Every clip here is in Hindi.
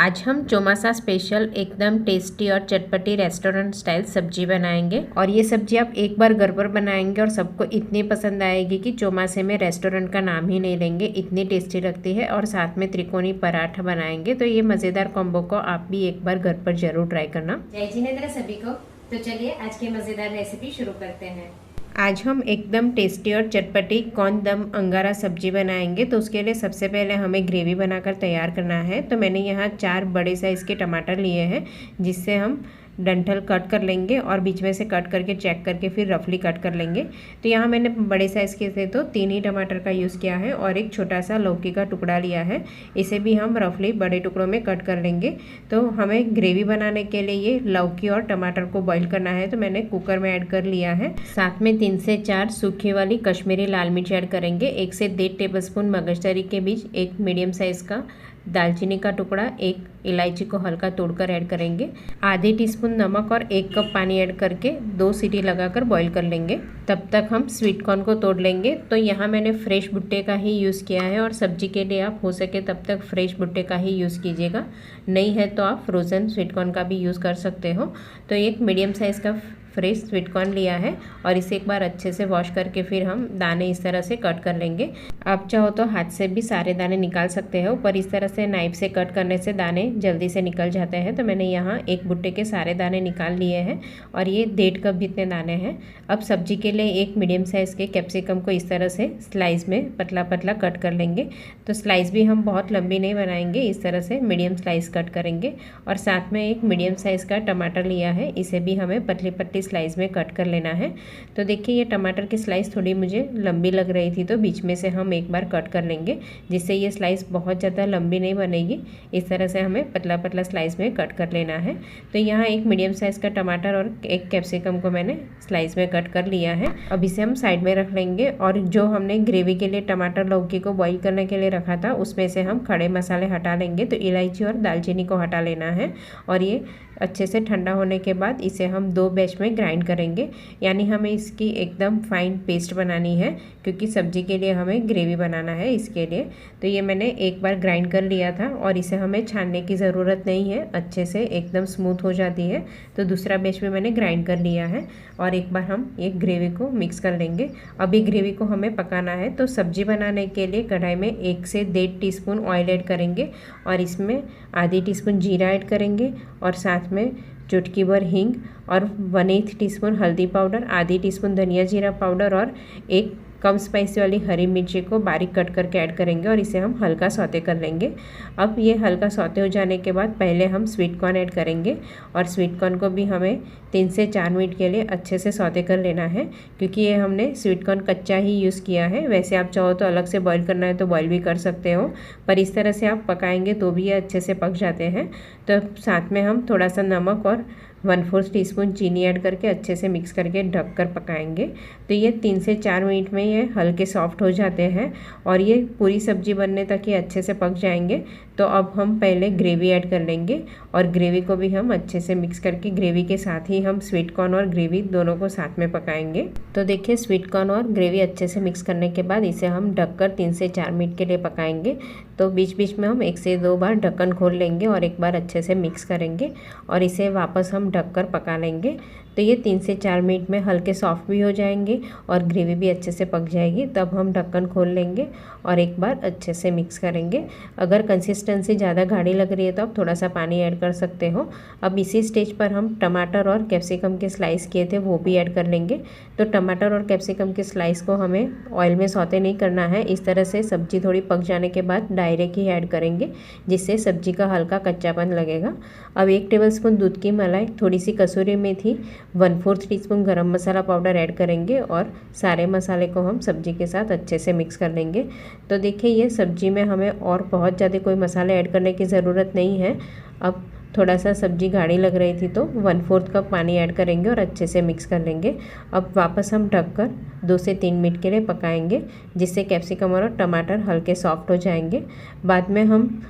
आज हम चौमासा स्पेशल एकदम टेस्टी और चटपटी रेस्टोरेंट स्टाइल सब्जी बनाएंगे। और ये सब्जी आप एक बार घर पर बनाएंगे और सबको इतनी पसंद आएगी कि चौमासे में रेस्टोरेंट का नाम ही नहीं लेंगे, इतनी टेस्टी लगती है। और साथ में त्रिकोणी पराठा बनाएंगे, तो ये मज़ेदार कॉम्बो को आप भी एक बार घर पर जरूर ट्राई करना। जय जिनेंद्र सभी को। तो चलिए आज की मज़ेदार रेसिपी शुरू करते हैं। आज हम एकदम टेस्टी और चटपटी कौन दम अंगारा सब्जी बनाएंगे। तो उसके लिए सबसे पहले हमें ग्रेवी बनाकर तैयार करना है। तो मैंने यहाँ 4 बड़े साइज़ के टमाटर लिए हैं, जिससे हम डंठल कट कर लेंगे और बीच में से कट करके चेक करके फिर रफली कट कर लेंगे। तो यहाँ मैंने बड़े साइज़ के थे तो 3 ही टमाटर का यूज़ किया है और एक छोटा सा लौकी का टुकड़ा लिया है। इसे भी हम रफली बड़े टुकड़ों में कट कर लेंगे। तो हमें ग्रेवी बनाने के लिए ये लौकी और टमाटर को बॉईल करना है, तो मैंने कुकर में ऐड कर लिया है। साथ में 3 से 4 सूखी वाली कश्मीरी लाल मिर्च ऐड करेंगे। 1 से 1.5 टेबलस्पून मगजतरी के बीज, एक मीडियम साइज़ का दालचीनी का टुकड़ा, एक इलायची को हल्का तोड़कर ऐड करेंगे। आधी टीस्पून नमक और 1 कप पानी ऐड करके 2 सीटी लगाकर बॉईल कर लेंगे। तब तक हम स्वीट कॉर्न को तोड़ लेंगे। तो यहाँ मैंने फ्रेश भुट्टे का ही यूज़ किया है और सब्जी के लिए आप हो सके तब तक फ्रेश भुट्टे का ही यूज़ कीजिएगा, नहीं है तो आप फ्रोज़न स्वीट कॉर्न का भी यूज़ कर सकते हो। तो एक मीडियम साइज़ का फ्रेश स्वीट कॉर्न लिया है और इसे एक बार अच्छे से वॉश करके फिर हम दाने इस तरह से कट कर लेंगे। आप चाहो तो हाथ से भी सारे दाने निकाल सकते हो, पर इस तरह से नाइफ से कट करने से दाने जल्दी से निकल जाते हैं। तो मैंने यहाँ एक भुट्टे के सारे दाने निकाल लिए हैं और ये 1.5 कप जितने दाने हैं। अब सब्जी के लिए एक मीडियम साइज़ के कैप्सिकम को इस तरह से स्लाइस में पतला पतला कट कर लेंगे। तो स्लाइस भी हम बहुत लंबी नहीं बनाएंगे, इस तरह से मीडियम स्लाइस कट करेंगे। और साथ में एक मीडियम साइज़ का टमाटर लिया है, इसे भी हमें पतली पतली स्लाइस में कट कर लेना है। तो देखिए ये टमाटर की स्लाइस थोड़ी मुझे लंबी लग रही थी, तो बीच में से हम एक बार कट कर लेंगे, जिससे ये स्लाइस बहुत ज़्यादा लंबी नहीं बनेगी। इस तरह से हमें पतला पतला स्लाइस में कट कर लेना है। तो यहाँ एक मीडियम साइज़ का टमाटर और एक कैप्सिकम को मैंने स्लाइस में कट कर लिया है। अब इसे हम साइड में रख लेंगे। और जो हमने ग्रेवी के लिए टमाटर लौकी को बॉईल करने के लिए रखा था, उसमें से हम खड़े मसाले हटा लेंगे। तो इलायची और दालचीनी को हटा लेना है और ये अच्छे से ठंडा होने के बाद इसे हम 2 बैच में ग्राइंड करेंगे। यानी हमें इसकी एकदम फाइन पेस्ट बनानी है, क्योंकि सब्जी के लिए हमें ग्रेवी बनाना है इसके लिए। तो ये मैंने एक बार ग्राइंड कर लिया था और इसे हमें छानने की ज़रूरत नहीं है, अच्छे से एकदम स्मूथ हो जाती है। तो दूसरा बैच में मैंने ग्राइंड कर लिया है और एक बार हम एक ग्रेवी को मिक्स कर लेंगे। अभी ग्रेवी को हमें पकाना है। तो सब्जी बनाने के लिए कढ़ाई में 1 से 1.5 टीस्पून ऑयल ऐड करेंगे और इसमें आधी टीस्पून जीरा ऐड करेंगे और साथ में चुटकी भर हींग और 1/8 टीस्पून हल्दी पाउडर, आधी टीस्पून धनिया जीरा पाउडर और एक कम स्पाइसी वाली हरी मिर्ची को बारीक कट करके ऐड करेंगे और इसे हम हल्का सौते कर लेंगे। अब ये हल्का सौते हो जाने के बाद पहले हम स्वीट कॉर्न ऐड करेंगे और स्वीट कॉर्न को भी हमें 3 से 4 मिनट के लिए अच्छे से सौते कर लेना है, क्योंकि ये हमने स्वीट कॉर्न कच्चा ही यूज़ किया है। वैसे आप चाहो तो अलग से बॉईल करना है तो बॉईल भी कर सकते हो, पर इस तरह से आप पकाएंगे तो भी ये अच्छे से पक जाते हैं। तो साथ में हम थोड़ा सा नमक और 1/4 टीस्पून चीनी ऐड करके अच्छे से मिक्स करके ढक कर पकाएंगे। तो ये 3 से 4 मिनट में ये हल्के सॉफ्ट हो जाते हैं और ये पूरी सब्जी बनने तक ये अच्छे से पक जाएंगे। तो अब हम पहले ग्रेवी ऐड कर लेंगे और ग्रेवी को भी हम अच्छे से मिक्स करके ग्रेवी के साथ ही हम स्वीट कॉर्न और ग्रेवी दोनों को साथ में पकाएंगे। तो देखिए स्वीट कॉर्न और ग्रेवी अच्छे से मिक्स करने के बाद इसे हम ढककर 3 से 4 मिनट के लिए पकाएंगे। तो बीच बीच में हम 1 से 2 बार ढक्कन खोल लेंगे और एक बार अच्छे से मिक्स करेंगे और इसे वापस हम ढककर पका लेंगे। तो ये 3 से 4 मिनट में हल्के सॉफ्ट भी हो जाएंगे और ग्रेवी भी अच्छे से पक जाएगी। तब हम ढक्कन खोल लेंगे और एक बार अच्छे से मिक्स करेंगे। अगर कंसिस्टेंसी ज़्यादा गाढ़ी लग रही है तो आप थोड़ा सा पानी ऐड कर सकते हो। अब इसी स्टेज पर हम टमाटर और कैप्सिकम के स्लाइस किए थे वो भी ऐड कर लेंगे। तो टमाटर और कैप्सिकम के स्लाइस को हमें ऑयल में सौते नहीं करना है, इस तरह से सब्जी थोड़ी पक जाने के बाद डायरेक्ट ही ऐड करेंगे, जिससे सब्जी का हल्का कच्चापन लगेगा। अब 1 टेबलस्पून दूध की मलाई, थोड़ी सी कसूरी मेथी, 1/4 टीस्पून गरम मसाला पाउडर ऐड करेंगे और सारे मसाले को हम सब्जी के साथ अच्छे से मिक्स कर लेंगे। तो देखिए ये सब्जी में हमें और बहुत ज़्यादा कोई मसाले ऐड करने की ज़रूरत नहीं है। अब थोड़ा सा सब्जी गाढ़ी लग रही थी तो 1/4 कप पानी ऐड करेंगे और अच्छे से मिक्स कर लेंगे। अब वापस हम ढककर 2 से 3 मिनट के लिए पकाएंगे, जिससे कैप्सिकम और टमाटर हल्के सॉफ्ट हो जाएंगे। बाद में हम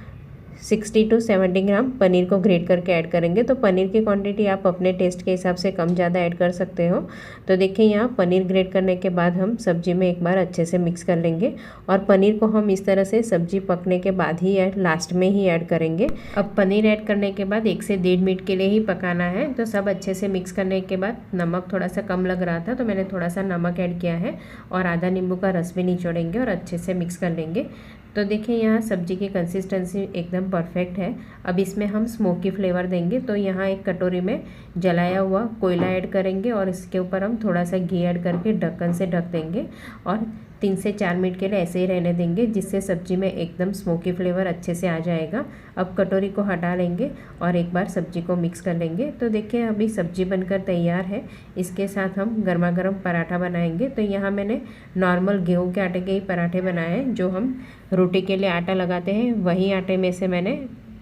60 to 70 ग्राम पनीर को ग्रेट करके ऐड करेंगे। तो पनीर की क्वांटिटी आप अपने टेस्ट के हिसाब से कम ज़्यादा ऐड कर सकते हो। तो देखिए यहाँ पनीर ग्रेट करने के बाद हम सब्जी में एक बार अच्छे से मिक्स कर लेंगे और पनीर को हम इस तरह से सब्जी पकने के बाद ही लास्ट में ही ऐड करेंगे। अब पनीर ऐड करने के बाद 1 से 1.5 मिनट के लिए ही पकाना है। तो सब अच्छे से मिक्स करने के बाद नमक थोड़ा सा कम लग रहा था तो मैंने थोड़ा सा नमक ऐड किया है और आधा नींबू का रस भी निचोड़ेंगे और अच्छे से मिक्स कर लेंगे। तो देखिए यहाँ सब्जी की कंसिस्टेंसी एकदम परफेक्ट है। अब इसमें हम स्मोकी फ्लेवर देंगे। तो यहाँ एक कटोरी में जलाया हुआ कोयला ऐड करेंगे और इसके ऊपर हम थोड़ा सा घी ऐड करके ढक्कन से ढक देंगे और 3 से 4 मिनट के लिए ऐसे ही रहने देंगे, जिससे सब्जी में एकदम स्मोकी फ्लेवर अच्छे से आ जाएगा। अब कटोरी को हटा लेंगे और एक बार सब्जी को मिक्स कर लेंगे। तो देखिए अभी सब्जी बनकर तैयार है। इसके साथ हम गर्मा गर्म पराठा बनाएंगे। तो यहाँ मैंने नॉर्मल गेहूं के आटे के ही पराठे बनाए हैं। जो हम रोटी के लिए आटा लगाते हैं वही आटे में से मैंने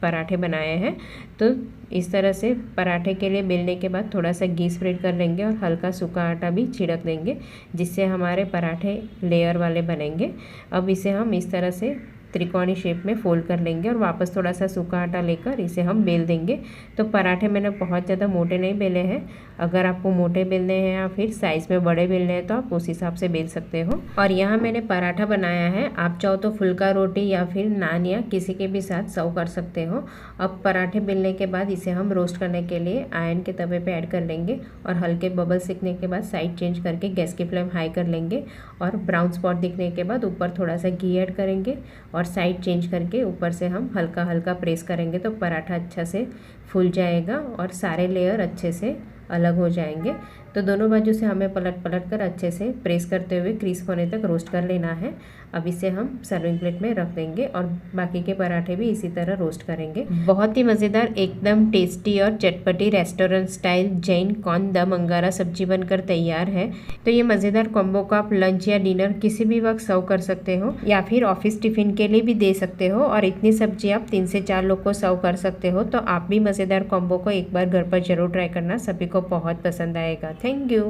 पराठे बनाए हैं। तो इस तरह से पराठे के लिए बेलने के बाद थोड़ा सा घी स्प्रेड कर लेंगे और हल्का सूखा आटा भी छिड़क देंगे, जिससे हमारे पराठे लेयर वाले बनेंगे। अब इसे हम इस तरह से त्रिकोणी शेप में फोल्ड कर लेंगे और वापस थोड़ा सा सूखा आटा लेकर इसे हम बेल देंगे। तो पराठे मैंने बहुत ज़्यादा मोटे नहीं बेले हैं। अगर आपको मोटे बेलने हैं या फिर साइज़ में बड़े बेलने हैं तो आप उस हिसाब से बेल सकते हो। और यहाँ मैंने पराठा बनाया है। आप चाहो तो फुल्का रोटी या फिर नान या किसी के भी साथ सर्व कर सकते हो। अब पराठे बेलने के बाद इसे हम रोस्ट करने के लिए आयरन के तवे पे ऐड कर लेंगे और हल्के बबल सीखने के बाद साइड चेंज करके गैस की फ्लेम हाई कर लेंगे और ब्राउन स्पॉट दिखने के बाद ऊपर थोड़ा सा घी ऐड करेंगे और साइड चेंज करके ऊपर से हम हल्का हल्का प्रेस करेंगे तो पराठा अच्छा से फूल जाएगा और सारे लेयर अच्छे से अलग हो जाएंगे। तो दोनों बाजू से हमें पलट पलट कर अच्छे से प्रेस करते हुए क्रिस्प होने तक रोस्ट कर लेना है। अब इसे हम सर्विंग प्लेट में रख देंगे और बाकी के पराठे भी इसी तरह रोस्ट करेंगे। बहुत ही मज़ेदार, एकदम टेस्टी और चटपटी रेस्टोरेंट स्टाइल जैन कॉर्न दम अंगारा सब्जी बनकर तैयार है। तो ये मज़ेदार कॉम्बो को आप लंच या डिनर किसी भी वक्त सर्व कर सकते हो या फिर ऑफिस टिफ़िन के लिए भी दे सकते हो और इतनी सब्जी आप 3 से 4 लोग को सर्व कर सकते हो। तो आप भी मज़ेदार कॉम्बो को एक बार घर पर ज़रूर ट्राई करना, सभी को बहुत पसंद आएगा। Thank you.